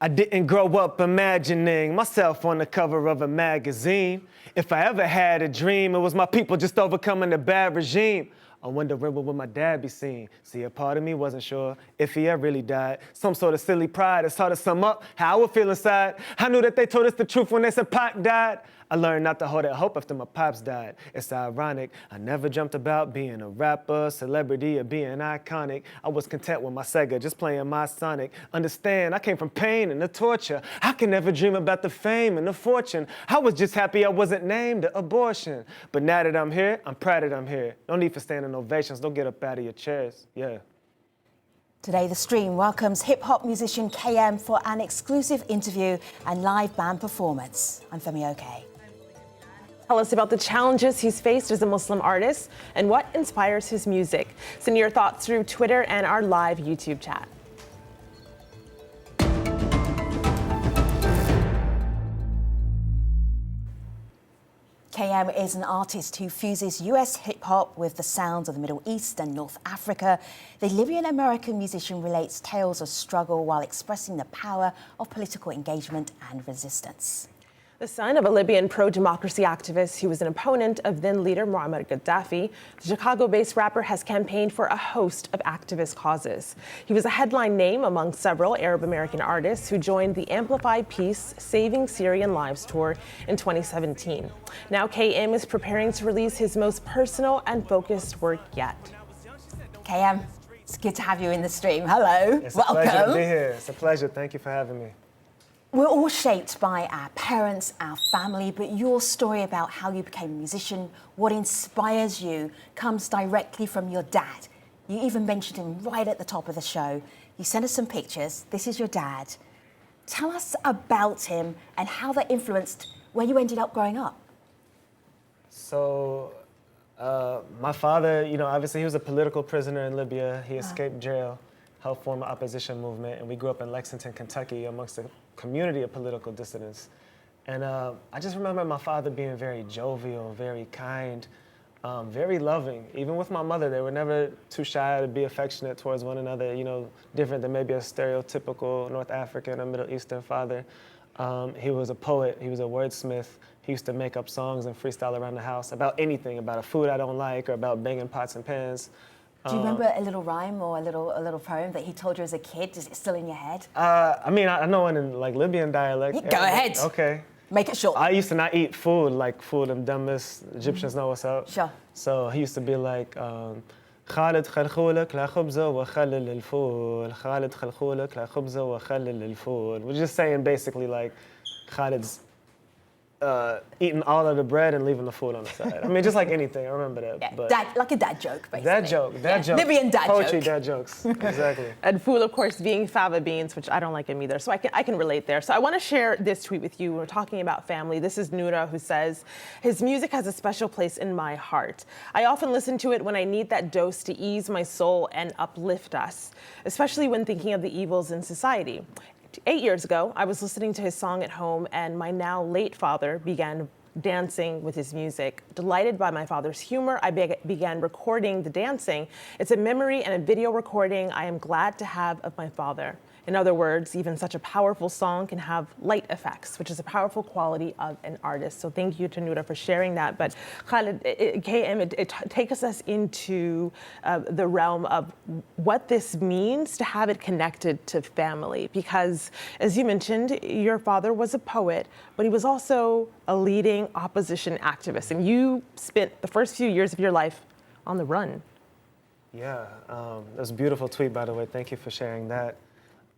I didn't grow up imagining myself on the cover of a magazine. If I ever had a dream, it was my people just overcoming the bad regime. I wonder where would my dad be seen? See, a part of me wasn't sure if he had really died. Some sort of silly pride, it's hard to sum up how I would feel inside. I knew that they told us the truth when they said Pac died. I learned not to hold that hope after my pops died. It's ironic, I never dreamt about being a rapper, celebrity, or being iconic. I was content with my Sega, just playing my Sonic. Understand, I came from pain and the torture. I can never dream about the fame and the fortune. I was just happy I wasn't named the abortion. But now that I'm here, I'm proud that I'm here. No need for standing ovations, don't get up out of your chairs, yeah. Today, The Stream welcomes hip-hop musician Kayem for an exclusive interview and live band performance. I'm Femi Oke. Tell us about the challenges he's faced as a Muslim artist and what inspires his music. Send your thoughts through Twitter and our live YouTube chat. Kayem is an artist who fuses US hip-hop with the sounds of the Middle East and North Africa. The Libyan-American musician relates tales of struggle while expressing the power of political engagement and resistance. The son of a Libyan pro-democracy activist who was an opponent of then-leader Muammar Gaddafi, the Chicago-based rapper has campaigned for a host of activist causes. He was a headline name among several Arab-American artists who joined the Amplify Peace, Saving Syrian Lives tour in 2017. Now Kayem is preparing to release his most personal and focused work yet. Kayem, it's good to have you in the stream. Hello, It's welcome. a pleasure to be here. It's a pleasure. Thank you for having me. We're all shaped by our parents, our family, but your story about how you became a musician, what inspires you, comes directly from your dad. You even mentioned him right at the top of the show. You sent us some pictures. This is your dad. Tell us about him and how that influenced where you ended up growing up. So, my father, obviously he was a political prisoner in Libya. He escaped jail, helped form an opposition movement, and we grew up in Lexington, Kentucky, amongst a community of political dissidents. And I just remember my father being very jovial, very kind, very loving. Even with my mother, they were never too shy to be affectionate towards one another, different than maybe a stereotypical North African or Middle Eastern father. He was a poet, he was a wordsmith. He used to make up songs and freestyle around the house about anything, about a food I don't like or about banging pots and pans. Do you remember a little rhyme or a little poem that he told you as a kid? Is it still in your head? I know one in Libyan dialect. Go ahead. Okay. Make it short. I used to not eat food, like food and dumbest Egyptians know what's up. Sure. So he used to be like, خالد خلخولك لا خبز وخلل الفول خالد خلخولك لا خبز وخلل الفول. We're just saying basically like Khalid's eating all of the bread and leaving the food on the side. I mean, just like anything. I remember that. Yeah, but like a dad joke, basically. Dad joke. Libyan dad Poetry, joke. dad jokes. Exactly. And food, of course, being fava beans, which I don't like them either. So I can relate there. So I want to share this tweet with you. We're talking about family. This is Noura, who says, his music has a special place in my heart. I often listen to it when I need that dose to ease my soul and uplift us, especially when thinking of the evils in society. 8 years ago, I was listening to his song at home, and my now late father began dancing with his music. Delighted by my father's humor, I began recording the dancing. It's a memory and a video recording I am glad to have of my father. In other words, even such a powerful song can have light effects, which is a powerful quality of an artist. So thank you to Noura for sharing that. But Khalid, Kayem, it takes us into the realm of what this means to have it connected to family. Because as you mentioned, your father was a poet, but he was also a leading opposition activist. And you spent the first few years of your life on the run. Yeah, that was a beautiful tweet, by the way. Thank you for sharing that.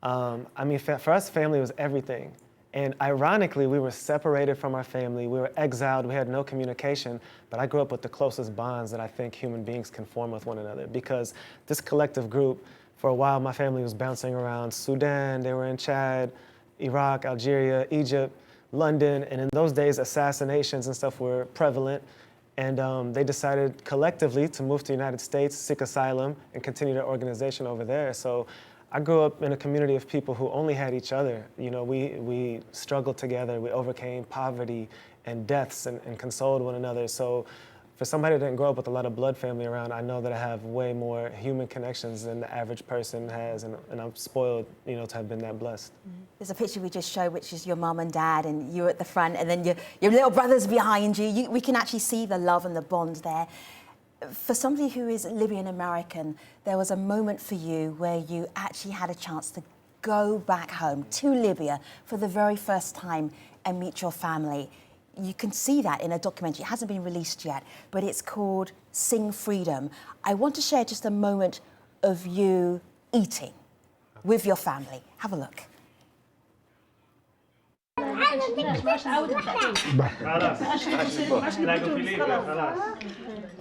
For us, family was everything. And ironically, we were separated from our family. We were exiled. We had no communication. But I grew up with the closest bonds that I think human beings can form with one another. Because this collective group, for a while, my family was bouncing around Sudan. They were in Chad, Iraq, Algeria, Egypt, London. And in those days, assassinations and stuff were prevalent. And they decided collectively to move to the United States, seek asylum, and continue their organization over there. So I grew up in a community of people who only had each other. We struggled together. We overcame poverty and deaths and consoled one another. So for somebody that didn't grow up with a lot of blood family around, I know that I have way more human connections than the average person has, and I'm spoiled, you know, to have been that blessed. There's a picture we just showed, which is your mum and dad, and you at the front, and then your little brother's behind you. We can actually see the love and the bond there. For somebody who is Libyan American, there was a moment for you where you actually had a chance to go back home to Libya for the very first time and meet your family. You can see that in a documentary. It hasn't been released yet, but it's called Sing Freedom. I want to share just a moment of you eating with your family. Have a look.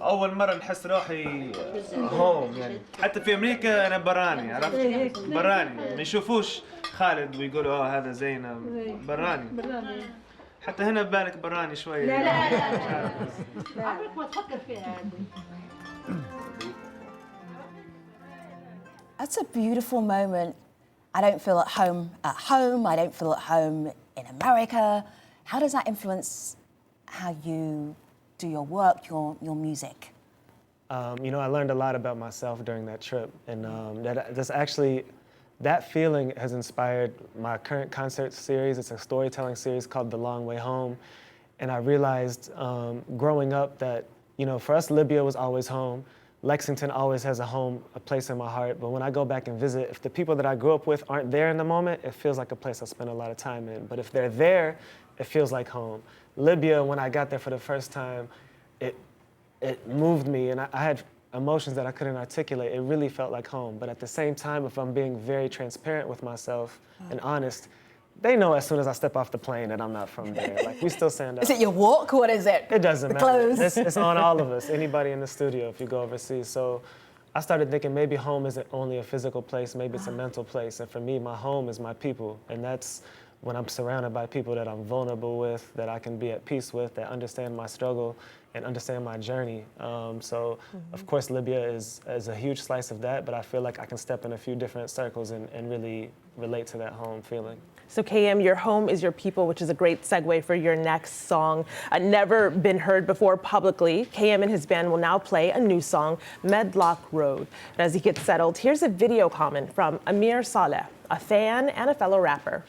أول مرة نحس روحي هوم يعني حتى في أمريكا أنا براني عرفت براني ما يشوفوش خالد ويقولوا هذا زينب براني حتى هنا ببالك براني شوي لا عمرك ما تفكر فيها That's a beautiful moment. I don't feel at home. I don't feel at home in America. How does that influence how you do your work, your music? You know, I learned a lot about myself during that trip, and that feeling has inspired my current concert series. It's a storytelling series called The Long Way Home, and I realized growing up that, you know, for us, Libya was always home. Lexington always has a place in my heart, but when I go back and visit, if the people that I grew up with aren't there in the moment, it feels like a place I spend a lot of time in. But if they're there, it feels like home. Libya, when I got there for the first time, it moved me, and I had emotions that I couldn't articulate. It really felt like home. But at the same time, if I'm being very transparent with myself and honest, they know as soon as I step off the plane that I'm not from there. Like, we still stand up. Is it your walk? What is it? It doesn't matter. Clothes? It's on all of us, anybody in the studio if you go overseas. So I started thinking maybe home isn't only a physical place, maybe it's a mental place. And for me, my home is my people. And that's when I'm surrounded by people that I'm vulnerable with, that I can be at peace with, that understand my struggle and understand my journey. Of course, Libya is a huge slice of that, but I feel like I can step in a few different circles and really relate to that home feeling. So Kayem, your home is your people, which is a great segue for your next song. Never been heard before publicly. Kayem and his band will now play a new song, Medlock Road. And as he gets settled, here's a video comment from Amir Saleh, a fan and a fellow rapper.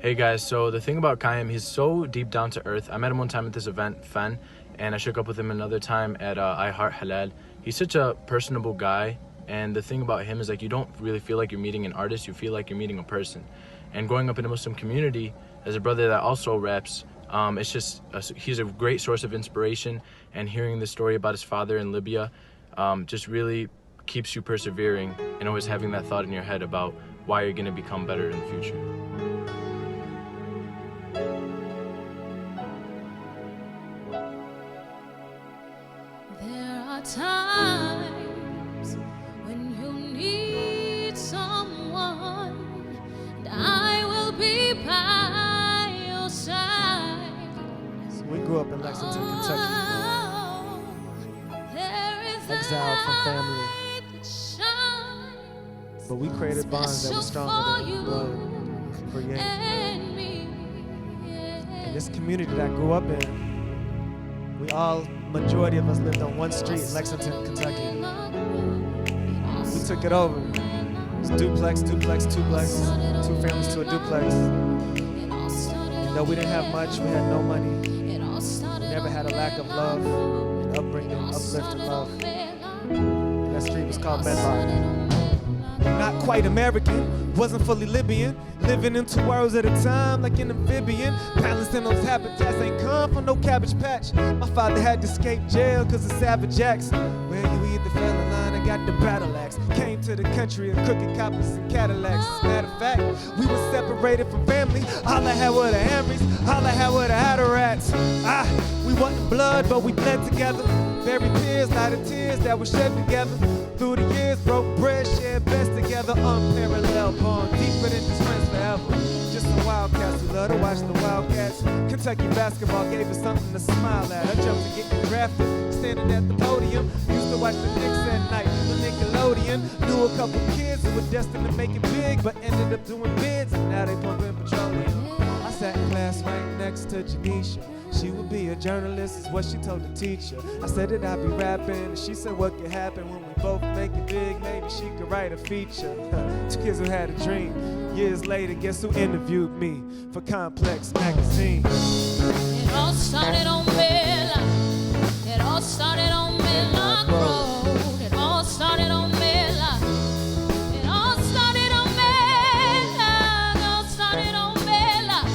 Hey guys, so the thing about Kayem, he's so deep down to earth. I met him one time at this event, Fen, and I shook up with him another time at I Heart Halal. He's such a personable guy, and the thing about him is like you don't really feel like you're meeting an artist, you feel like you're meeting a person. And growing up in a Muslim community, as a brother that also raps, it's just, he's a great source of inspiration, and hearing the story about his father in Libya just really keeps you persevering and always having that thought in your head about why you're gonna become better in the future. Times when you need someone, and I will be by your side. We grew up in Lexington, Kentucky. Oh, there is Exiled from family. light that shines But we created bonds that were stronger than blood could create. and me. In this community that I grew up in, majority of us lived on one street in Lexington, Kentucky. We took it over. It's duplex, duplex, duplex, two families to a duplex. And though we didn't have much, we had no money. We never had a lack of love and upbringing, uplift and love. And that street was called Medlock. Not quite American, wasn't fully Libyan. Living in two worlds at a time like an amphibian. Palace in those habitats ain't come from no cabbage patch. My father had to escape jail cause of savage acts. Well, you either fell in line or got the battle axe. Came to the country in crooked coppers and Cadillacs. As a matter of fact, we were separated from family. All I had were the Hamrys, all I had were the Adderats. We wasn't blood, but we bled together. Buried tears, lot of tears that were shed together. Through the years, broke bread, shared best together. Unparalleled bond, deeper than just friends forever. Just some Wildcats who love to watch the Wildcats. Kentucky basketball gave us something to smile at. I jumped to getting drafted, standing at the podium. Used to watch the Knicks at night on Nickelodeon. Knew a couple kids who were destined to make it big, but ended up doing bids, and now they pumping petroleum. I sat in class right next to Janisha. She would be a journalist, is what she told the teacher. I said that I'd be rapping, and she said what could happen when we both make it big. Maybe she could write a feature. Two kids who had a dream. Years later, guess who interviewed me for Complex magazine? It all started on Medlock. It all started on Medlock Road. It all started on Medlock. It all started on Medlock. It all started on Medlock.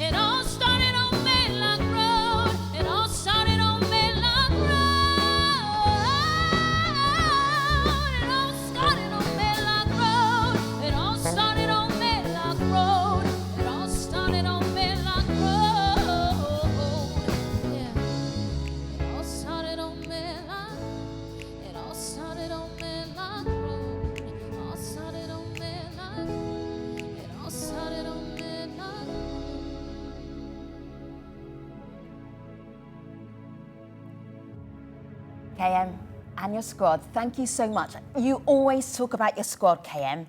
It all started on Medlock Road. It all started on Medlock Road. It all started on Medlock Road. It all started on Medlock Road. It all started on Medlock Road. Yeah. It all started on Medlock. It all started on Medlock Road. It all started on Medlock. It all started on Medlock Road. Kayem and your squad, thank you so much. You always talk about your squad, Kayem.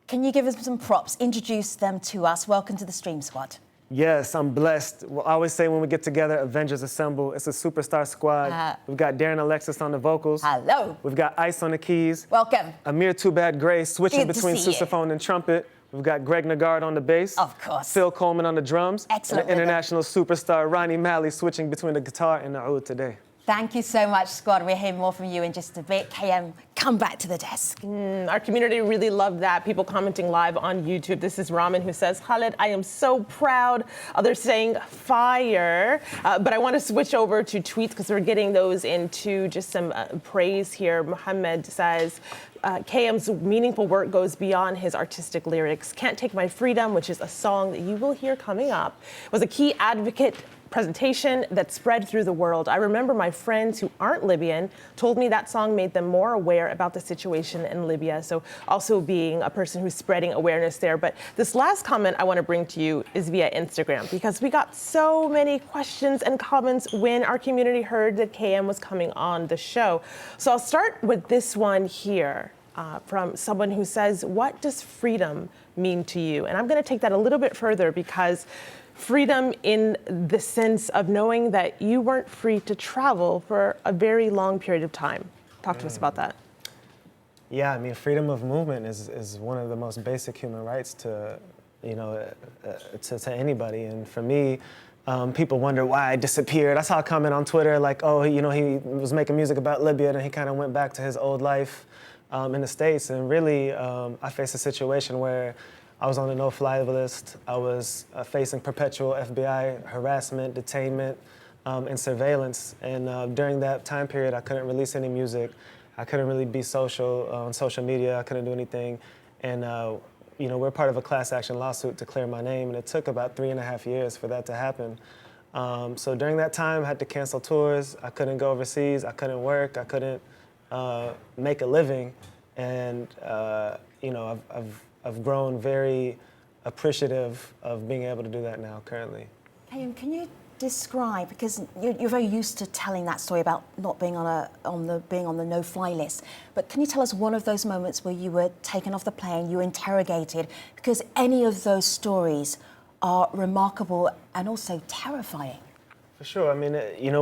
Can you give us some props? Introduce them to us. Welcome to the Stream Squad. Yes, I'm blessed. Well, I always say when we get together, Avengers Assemble. It's a superstar squad. We've got Darren Alexis on the vocals. Hello. We've got Ice on the keys. Welcome. Amir Too Bad Gray switching Good to between see you. sousaphone and trumpet. We've got Greg Nagard on the bass. Of course. Phil Coleman on the drums. Excellent And the rhythm. international superstar Ronnie Malley switching between the guitar and the oud today. Thank you so much, squad. We'll hear more from you in just a bit. Kayem, come back to the desk. Our community really loved that. People commenting live on YouTube. This is Raman who says, Khaled, I am so proud. Others saying fire. But I want to switch over to tweets because we're getting those into just some praise here. Mohammed says, Kayem's meaningful work goes beyond his artistic lyrics. Can't Take My Freedom, which is a song that you will hear coming up, was a key advocate presentation that spread through the world. I remember my friends who aren't Libyan told me that song made them more aware about the situation in Libya. So also being a person who's spreading awareness there. But this last comment I want to bring to you is via Instagram because we got so many questions and comments when our community heard that Kayem was coming on the show. So I'll start with this one here from someone who says, what does freedom mean to you? And I'm going to take that a little bit further because freedom in the sense of knowing that you weren't free to travel for a very long period of time. Talk to us about that. Yeah, I mean, freedom of movement is one of the most basic human rights to, to anybody. And for me, people wonder why I disappeared. I saw a comment on Twitter like, oh, he was making music about Libya and he kind of went back to his old life in the States. And really, I faced a situation where I was on a no-fly list. I was facing perpetual FBI harassment, detainment, and surveillance. And during that time period, I couldn't release any music. I couldn't really be social on social media. I couldn't do anything. And we're part of a class action lawsuit to clear my name, and it took about 3.5 years for that to happen. So during that time, I had to cancel tours. I couldn't go overseas. I couldn't work. I couldn't make a living. And I've grown very appreciative of being able to do that now currently. Kayem, can you describe, because you're very used to telling that story about not being on the no-fly list, but can you tell us one of those moments where you were taken off the plane, you were interrogated, because any of those stories are remarkable and also terrifying. For sure. I mean,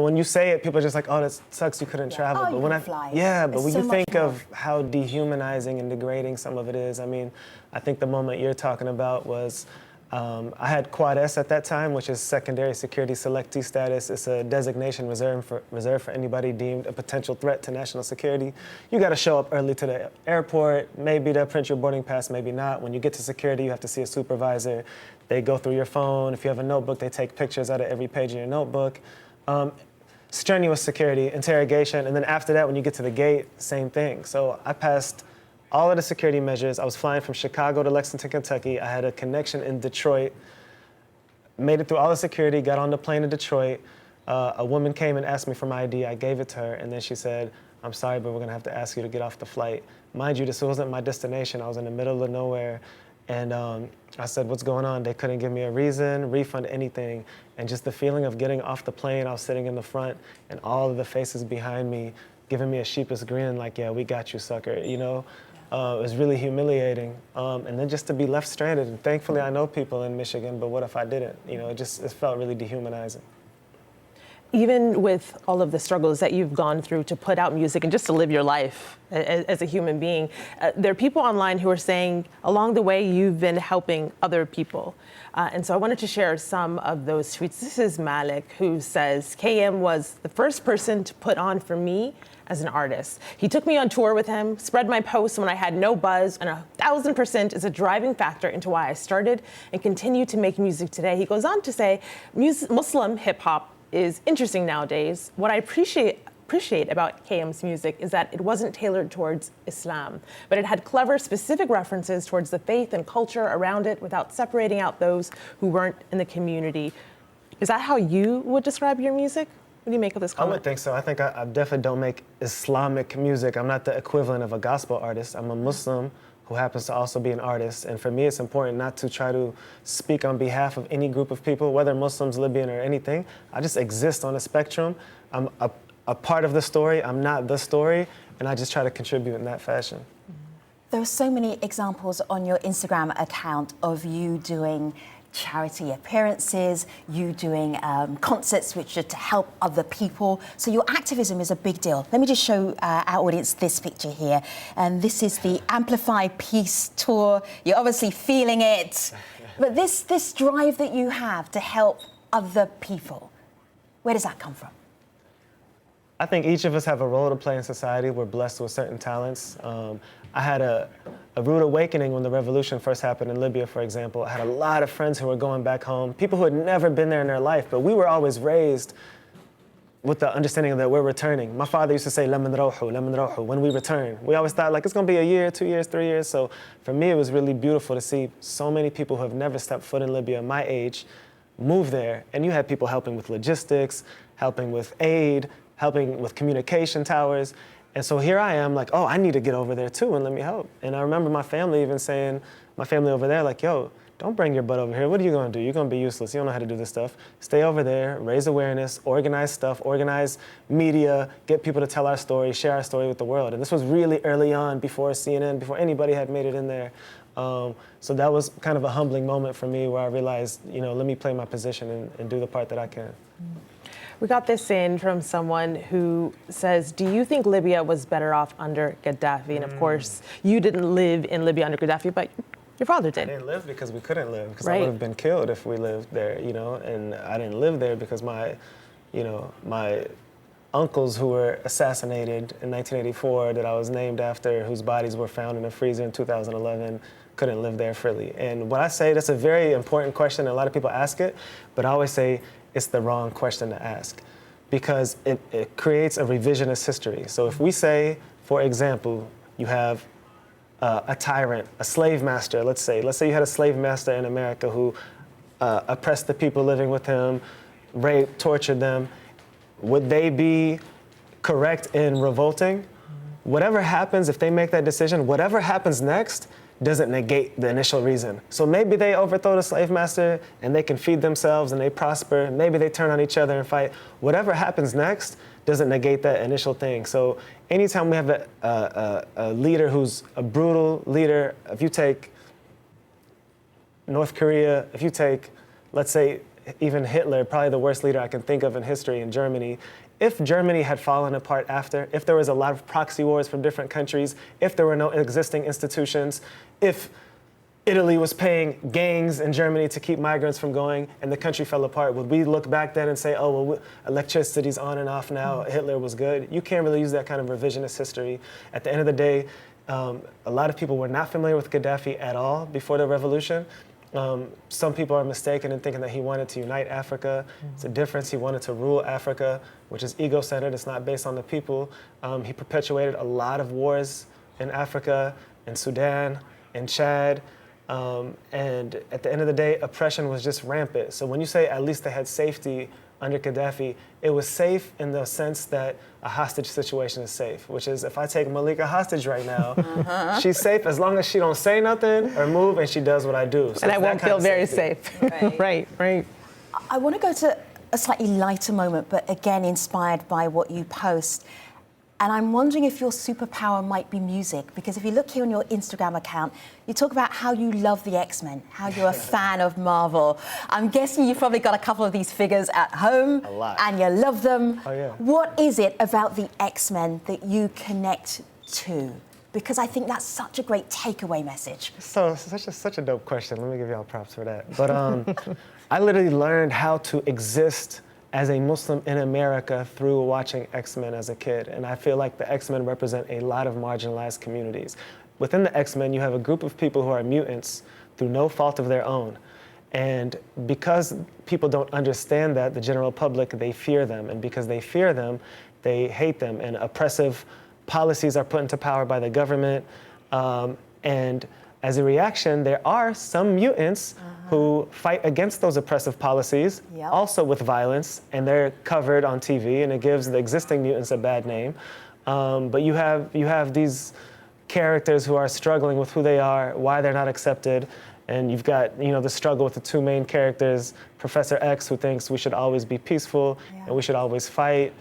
when you say it, people are just like, "Oh, that sucks. You couldn't travel." Oh, but you when can fly. but It's when so you much think more. of how dehumanizing and degrading some of it is, I mean, I think the moment you're talking about was, I had Quad S at that time, which is secondary security selectee status. It's a designation reserved for anybody deemed a potential threat to national security. You got to show up early to the airport. Maybe they'll print your boarding pass, maybe not. When you get to security, you have to see a supervisor. They go through your phone. If you have a notebook, they take pictures out of every page in your notebook. Strenuous security, interrogation, and then after that, when you get to the gate, same thing. So I passed all of the security measures. I was flying from Chicago to Lexington, Kentucky. I had a connection in Detroit, made it through all the security, got on the plane to Detroit. A woman came and asked me for my ID. I gave it to her, and then she said, "I'm sorry, but we're gonna have to ask you to get off the flight." Mind you, this wasn't my destination. I was in the middle of nowhere. And I said, "What's going on?" They couldn't give me a reason, refund, anything. And just the feeling of getting off the plane, I was sitting in the front, and all of the faces behind me giving me a sheepish grin, like, "Yeah, we got you, sucker," It was really humiliating. And then just to be left stranded. And thankfully, I know people in Michigan, but what if I didn't? It felt really dehumanizing. even with all of the struggles that you've gone through to put out music and just to live your life as a human being, there are people online who are saying along the way you've been helping other people. And so I wanted to share some of those tweets. This is Malik, who says, Kayem was the first person to put on for me as an artist. He took me on tour with him, spread my posts when I had no buzz, and 1,000% is a driving factor into why I started and continue to make music today. He goes on to say, Muslim hip hop is interesting nowadays. What I appreciate about Kayem's music is that it wasn't tailored towards Islam, but it had clever, specific references towards the faith and culture around it without separating out those who weren't in the community. Is that how you would describe your music? What do you make of this comment? I would think so. I think I definitely don't make Islamic music. I'm not the equivalent of a gospel artist. I'm a Muslim who happens to also be an artist. And for me, it's important not to try to speak on behalf of any group of people, whether Muslims, Libyan, or anything. I just exist on a spectrum. I'm a part of the story. I'm not the story. And I just try to contribute in that fashion. There are so many examples on your Instagram account of you doing charity appearances, you doing concerts which are to help other people. So your activism is a big deal. Let me just show our audience this picture here. And this is the Amplify Peace tour. You're obviously feeling it. But this drive that you have to help other people, where does that come from? I think each of us have a role to play in society. We're blessed with certain talents. I had a rude awakening when the revolution first happened in Libya, for example. I had a lot of friends who were going back home, people who had never been there in their life, but we were always raised with the understanding that we're returning. My father used to say, "Laman rohu," when we return. We always thought, like, it's gonna be a year, 2 years, 3 years. So for me, it was really beautiful to see so many people who have never stepped foot in Libya, my age, move there. And you had people helping with logistics, helping with aid, helping with communication towers. And so here I am like, oh, I need to get over there too and let me help. And I remember my family even saying, my family over there, like, yo, don't bring your butt over here. What are you gonna do? You're gonna be useless. You don't know how to do this stuff. Stay over there, raise awareness, organize stuff, organize media, get people to tell our story, share our story with the world. And this was really early on, before CNN, before anybody had made it in there. So that was kind of a humbling moment for me where I realized, you know, let me play my position and do the part that I can. We got this in from someone who says, do you think Libya was better off under Gaddafi? And of course, you didn't live in Libya under Gaddafi, but your father did. I didn't live because we couldn't live, because I Right. would have been killed if we lived there, you know, and I didn't live there because my uncles who were assassinated in 1984 that I was named after, whose bodies were found in a freezer in 2011, couldn't live there freely. And what I say, that's a very important question, and a lot of people ask it, but I always say it's the wrong question to ask because it creates a revisionist history. So if we say, for example, you have a tyrant, a slave master, let's say you had a slave master in America who oppressed the people living with him, raped, tortured them, would they be correct in revolting? Whatever happens, if they make that decision, whatever happens next doesn't negate the initial reason. So maybe they overthrow the slave master and they can feed themselves and they prosper. Maybe they turn on each other and fight. Whatever happens next doesn't negate that initial thing. So anytime we have a leader who's a brutal leader, if you take North Korea, if you take, let's say, even Hitler, probably the worst leader I can think of in history in Germany. If Germany had fallen apart after, if there was a lot of proxy wars from different countries, if there were no existing institutions, if Italy was paying gangs in Germany to keep migrants from going and the country fell apart, would we look back then and say, oh, well, electricity's on and off now, Hitler was good? You can't really use that kind of revisionist history. At the end of the day, a lot of people were not familiar with Gaddafi at all before the revolution. Some people are mistaken in thinking that he wanted to unite Africa. It's a difference. He wanted to rule Africa, which is ego-centered. It's not based on the people. He perpetuated a lot of wars in Africa, in Sudan, in Chad. And at the end of the day, oppression was just rampant. So when you say at least they had safety under Gaddafi, it was safe in the sense that a hostage situation is safe, which is if I take Malika hostage right now, she's safe as long as she don't say nothing or move and she does what I do. So and I won't feel very safe. Right. I want to go to a slightly lighter moment, but again inspired by what you post. And I'm wondering if your superpower might be music, because if you look here on your Instagram account, you talk about how you love the X-Men, how you're a fan of Marvel. I'm guessing you've probably got a couple of these figures at home. A lot. And you love them. Oh, yeah. What is it about the X-Men that you connect to? Because I think that's such a great takeaway message. So, such a dope question. Let me give y'all props for that. But I literally learned how to exist as a Muslim in America through watching X-Men as a kid. And I feel like the X-Men represent a lot of marginalized communities. Within the X-Men, you have a group of people who are mutants through no fault of their own. And because people don't understand that, the general public, they fear them. And because they fear them, they hate them. And oppressive policies are put into power by the government. And as a reaction, there are some mutants who fight against those oppressive policies, also with violence, and they're covered on TV, and it gives the existing mutants a bad name. But you have these characters who are struggling with who they are, why they're not accepted, and you've got the struggle with the two main characters, Professor X, who thinks we should always be peaceful and we should always fight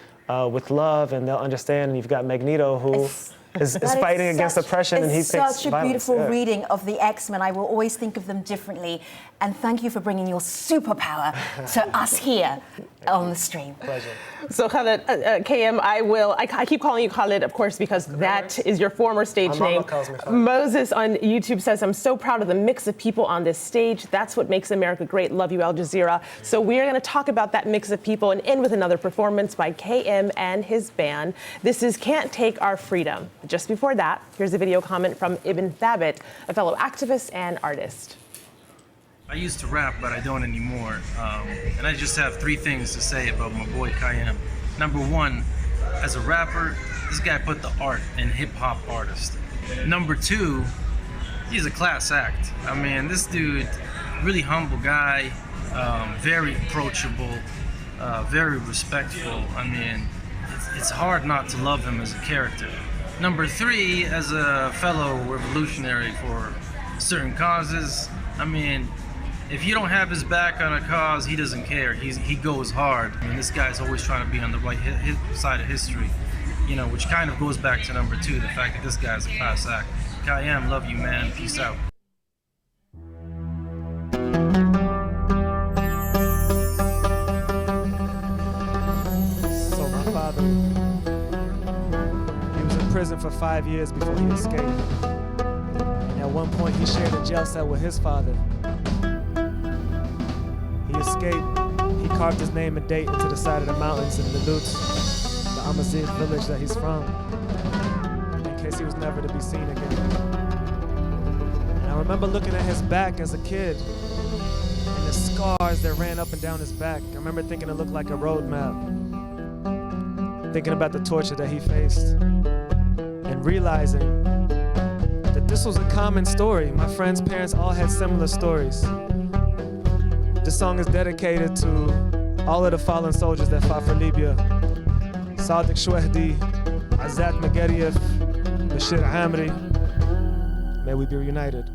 with love, and they'll understand. And you've got Magneto, who is fighting against oppression, and he thinks It's such a beautiful reading of the X-Men. I will always think of them differently. And thank you for bringing your superpower to us here on the stream. Pleasure. So Khalid, Kayem, I keep calling you Khalid, of course, because that is your former stage My mama name. calls me Khalid. Moses on YouTube says, I'm so proud of the mix of people on this stage. That's what makes America great. Love you, Al Jazeera. So we are going to talk about that mix of people and end with another performance by Kayem and his band. This is Can't Take Our Freedom. Just before that, here's a video comment from Ibn Thabit, a fellow activist and artist. I used to rap, but I don't anymore. And I just have three things to say about my boy Kayem. Number one, as a rapper, this guy put the art in hip-hop artist. Number two, he's a class act. I mean, this dude, really humble guy, very approachable, very respectful. I mean, it's hard not to love him as a character. Number three, as a fellow revolutionary for certain causes, I mean, if you don't have his back on a cause, he doesn't care. He goes hard. I mean, this guy's always trying to be on the right side of history, which kind of goes back to number two, the fact that this guy's a class act. Kayem, love you, man. Peace out. So my father, he was in prison for 5 years before he escaped. And at one point, he shared a jail cell with his father. He escaped. He carved his name and date into the side of the mountains in Medlock, the Amazigh village that he's from, in case he was never to be seen again. And I remember looking at his back as a kid, and the scars that ran up and down his back. I remember thinking it looked like a road map, thinking about the torture that he faced, and realizing that this was a common story. My friends' parents all had similar stories. This song is dedicated to all of the fallen soldiers that fought for Libya. Sadiq Shwehdi, Azat Magarief, Bashir Amri. May we be reunited.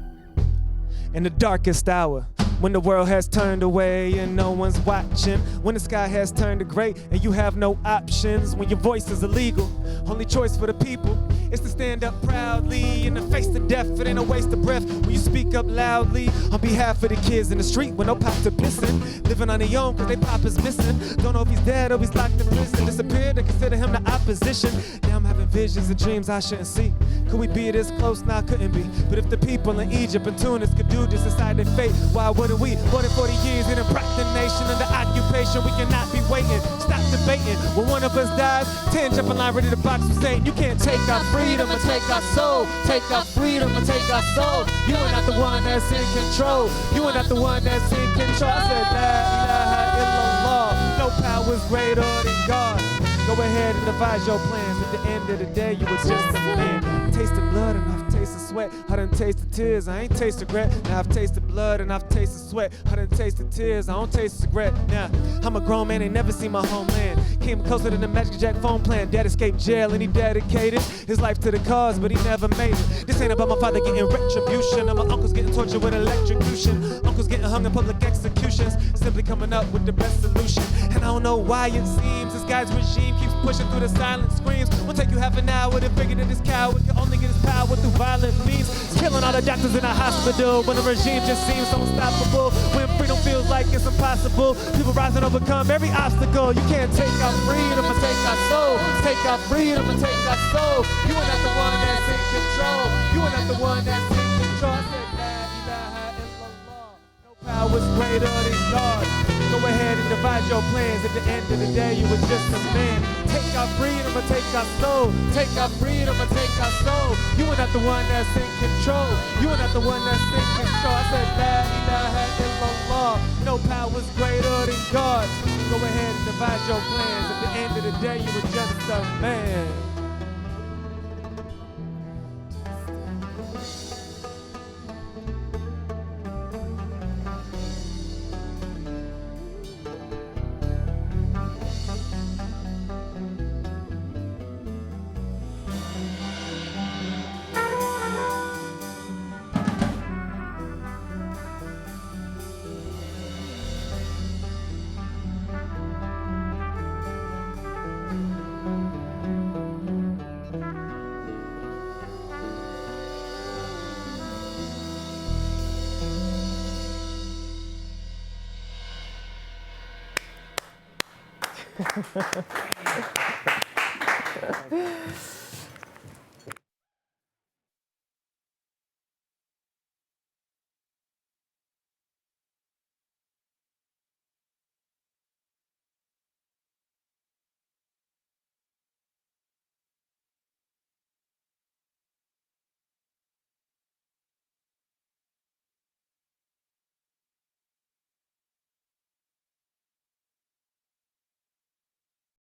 In the darkest hour, when the world has turned away and no one's watching, when the sky has turned to gray and you have no options, when your voice is illegal, only choice for the people is to stand up proudly in the face of death. It ain't a waste of breath when you speak up loudly on behalf of the kids in the street with no pop to listen, living on their own cause they pop is missing. Don't know if he's dead or he's locked in prison. Disappeared, they consider him the opposition. Now I'm having visions and dreams I shouldn't see. Could we be this close? Nah, couldn't be. But if the people in Egypt and Tunis could do this inside their fate, why wouldn't we? More than 40 years in a proclamation under occupation, we cannot be waiting. Stop debating. When one of us dies, 10 jump in line ready to box with Satan. You can't take our freedom or take our soul. Take our freedom or take our soul. You are not the one that's in control. You are not the one that's in control. I said, La ilaha illallah. No power is greater than God. Go ahead and devise your plans. At the end of the day, you were just a man. Tasted blood and I've tasted sweat. I done tasted tears, I ain't tasted regret. Now I've tasted blood and I've tasted sweat. I done tasted tears, I don't taste regret. Now I'm a grown man, ain't never seen my homeland. Came closer than the Magic Jack phone plan. Dad escaped jail and he dedicated his life to the cause, but he never made it. This ain't about my father getting retribution or my uncles getting torture with electrocution. Uncles getting hung in public executions, simply coming up with the best solution. And I don't know why it seems this guy's regime keeps pushing through the silent screams. Will take you half an hour to figure that this coward can only get his power through violent means. It's killing all the doctors in the hospital when the regime just seems so unstoppable. When freedom feels like it's impossible, people rise and overcome every obstacle. You can't take our freedom and take our soul. Take our freedom and take our soul. You are not the one that's in control. You are not the one that's in control. I said, La ilaha illallah. No power is greater than God. Go ahead and divide your plans. At the end of the day, you were just a man. Take our freedom and take our soul. Take our freedom and take our soul. You are not the one that's in control. You are not the one that's in control. I said, La ilaha illallah. No power is greater than God. Go ahead and divide your plans. At the end of the day, you were just a man.